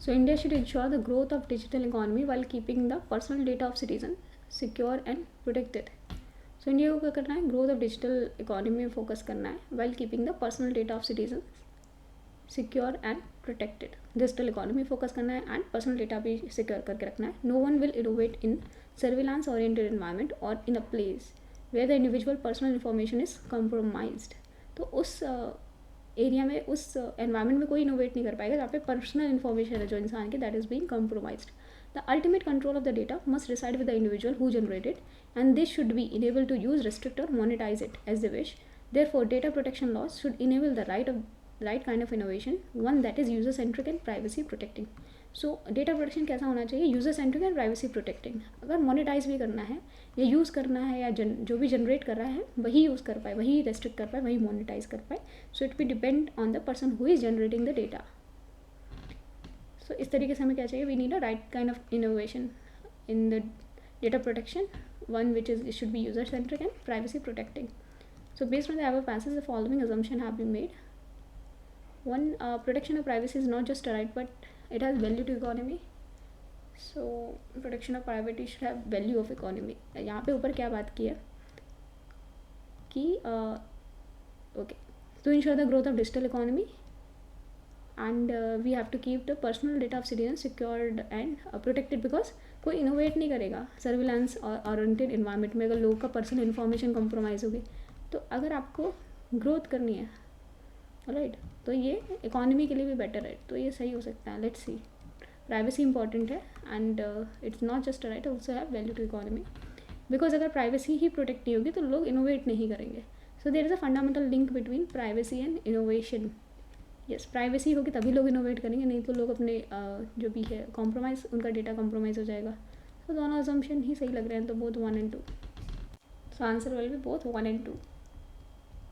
So India should ensure the growth of digital economy while keeping the personal data of citizen secure and protected. So India को क्या करना है, growth of digital economy में focus करना है while keeping the personal data of citizens secure and protected. Digital economy focus करना है and personal data भी सिक्योर करके रखना है. No one will innovate in surveillance oriented environment और in a place where the individual personal information is compromised. तो उस area में, उस एनवायरनमेंट में कोई इनोवेट नहीं कर पाएगा जहाँ पे पर्सनल इन्फॉर्मेशन है जो इंसान की, that is being compromised. The ultimate control of the data must reside with the individual who generated and this should be enable to use, restrict और monetize it as they wish. Therefore, data protection laws should enable the right kind of innovation, one that is user centric and privacy protecting. So data protection कैसा होना चाहिए, user centric and privacy protecting. अगर monetise भी करना है या use करना है या जो भी जनरेट कर रहा है वही यूज़ कर पाए, वही रेस्ट्रिक्ट कर पाए, वही मोनेटाइज कर पाए. So it be depend on the person who is generating the data. So इस तरीके से हमें क्या चाहिए, we need a right kind of innovation in the data protection, one which is it should be user centric and privacy protecting. So based on the above passages, the following assumption have been made. One, protection of privacy is not just a right but it has value to economy. So protection of privacy should have value of economy. यहाँ पे ऊपर क्या बात की है कि okay, to ensure the growth of digital economy and we have to keep the personal data of citizens secured and protected, because कोई innovate नहीं करेगा सर्विलांस और ओरिएंटेड इन्वायरमेंट में अगर लोगों का पर्सनल इन्फॉर्मेशन कॉम्प्रोमाइज़ होगी. तो अगर आपको ग्रोथ करनी है, राइट, तो ये इकोनॉमी के लिए भी बेटर है, तो ये सही हो सकता है. Let's see. प्राइवेसी इंपॉर्टेंट है and it's not just right, also have value to economy, because अगर प्राइवेसी ही प्रोटेक्ट नहीं होगी तो लोग इनोवेट नहीं करेंगे. So there is a fundamental link between privacy and innovation. Yes, privacy होगी तभी लोग इनोवेट करेंगे, नहीं तो लोग अपने जो भी है कॉम्प्रोमाइज़, उनका डेटा कॉम्प्रोमाइज़ हो जाएगा. तो दोनों असम्पशन ही सही लग रहे हैं, तो both 1 and 2. So answer will be both 1 and 2.